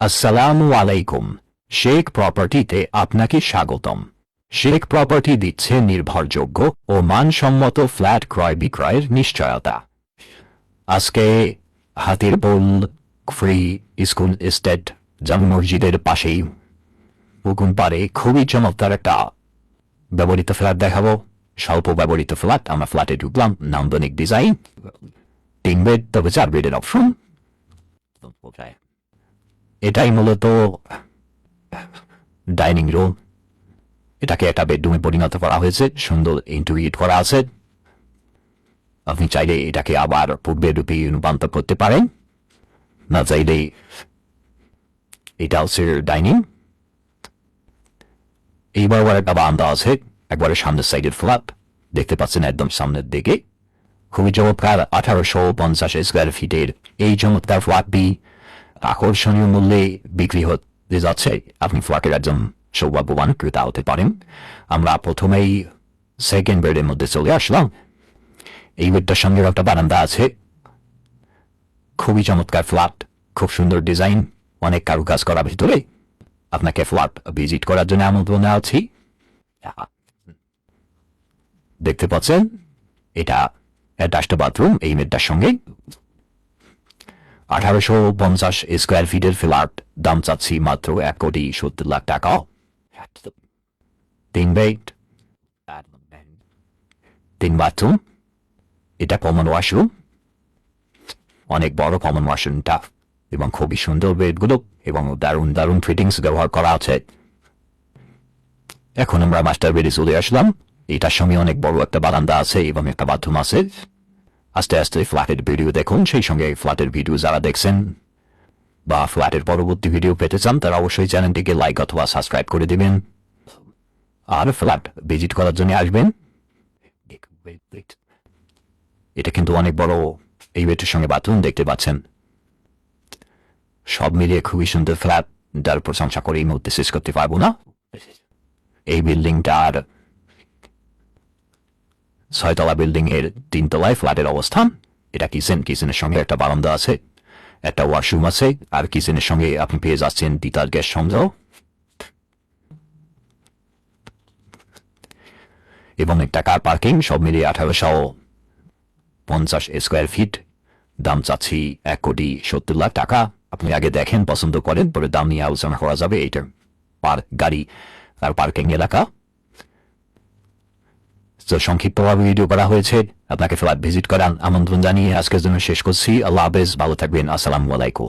আসসালামু আলাইকুম। শেখ প্রপার্টিতে আপনাকে স্বাগতম। শেখ প্রপার্টি দিচ্ছে নির্ভরযোগ্য ও মানসম্মত ফ্ল্যাট ক্রয় বিক্রয়ের নিশ্চয়তা। আজকে হাতির পোল ফ্রি স্কুল এস্টেট জামে মসজিদের পাশেই পুকুন পাড়ে খুবই চমৎকার একটা ব্যবহৃত ফ্ল্যাট দেখাবো। স্বল্প ব্যবহৃত ফ্ল্যাট। আমরা ফ্ল্যাটে ঢুকলাম, নান্দনিক ডিজাইন, 3 বেড, তবে 4 বেডের অপশন। এটাই মূলত ডাইনিং রুম। এটাকে একটা বেডরুমে পরিণত করা হয়েছে, সুন্দর ইন্টিগ্রেট করা আছে। আপনি চাইলে এটাকে আবার পূর্বে রূপে রূপান্তর করতে পারেন, না চাইলে এটা হচ্ছে ডাইনিং। এইবার একটা বারান্দা আছে, একবারে সামনের সাইডের ফ্ল্যাট দেখতে পাচ্ছেন একদম সামনের দিকে। খুবই চমৎকার 1850 স্কোয়ার ফিটের এই চমৎকার ফ্ল্যাটটি আকর্ষণীয় মূল্যে বিক্রি হতে যাচ্ছে। আপনি ফ্ল্যাটের একজন সৌভাগ্যবান ক্রেতা হতে পারেন। আমরা প্রথমেই সেকেন্ড বেডের মধ্যে চলে আসলাম। এই বেডটার সঙ্গে একটা বারান্দা আছে। খুবই চমৎকার ফ্ল্যাট, খুব সুন্দর ডিজাইন, অনেক কারুকাজ করা ভিতরে। আপনাকে ফ্ল্যাট ভিজিট করার জন্য আমন্ত্রণ আছি। দেখতে পাচ্ছেন এটা অ্যাটাচড বাথরুম এই বেডটার সঙ্গে। 1850 স্কোয়ার ফিটের ফ্ল্যাট, দাম চাচ্ছি মাত্র 1,70,00,000 টাকা। 3 বেড, 3 বাথরুম। এটা কমন ওয়াশরুম, অনেক বড় কমন ওয়াশরুমটা, এবং খুবই সুন্দর বেডগুলো এবং দারুণ দারুণ ফিটিংস ব্যবহার করা আছে। এখন আমরা মাস্টার বেডে চলে আসলাম। এটার সঙ্গে অনেক বড় একটা বারান্দা আছে এবং একটা বাথরুম আছে। আস্তে আস্তে ফ্ল্যাটের ভিডিও দেখুন, সেই সঙ্গে ফ্ল্যাটের ভিডিও যারা দেখছেন বা ফ্ল্যাটের পরবর্তী ভিডিও পেতে চান তারা অবশ্যই চ্যানেলটিকে লাইক অথবা সাবস্ক্রাইব করে দিবেন আর ফ্ল্যাট ভিজিট করার জন্য আসবেন। এটা কিন্তু অনেক বড়। এই বেডের সঙ্গে বাথরুম দেখতে পাচ্ছেন। সব মিলিয়ে খুবই সুন্দর ফ্ল্যাট, যার প্রশংসা করে এই মুহূর্তে শেষ করতে পারবো না। এই বিল্ডিংটার 6 তলা বিল্ডিং এর 3 তলায় ফ্ল্যাটের অবস্থান। এটা কিচেন, কিচেনের সঙ্গে একটা বারান্দা আছে, একটা ওয়াশরুম আছে, আর কিচেনের সঙ্গে আপনি পেয়ে যাচ্ছেন তিতার গ্যাস সংযোগ এবং একটা কার পার্কিং। সব মিলিয়ে 1850 স্কোয়ার ফিট, দাম চাচ্ছি 1,70,00,000 টাকা। আপনি আগে দেখেন, পছন্দ করেন, পরে দাম নিয়ে আলোচনা করা যাবে। এইটা গাড়ি আর পার্কিং এলাকা। সংক্ষিপ্তভাবে ভিডিও করা হয়েছে। আপনাকে ফ্ল্যাট ভিজিট করার আমন্ত্রণ জানিয়ে আজকের জন্য শেষ করছি। আল্লাহ হাফেজ, ভালো থাকবেন। আসসালামু আলাইকুম।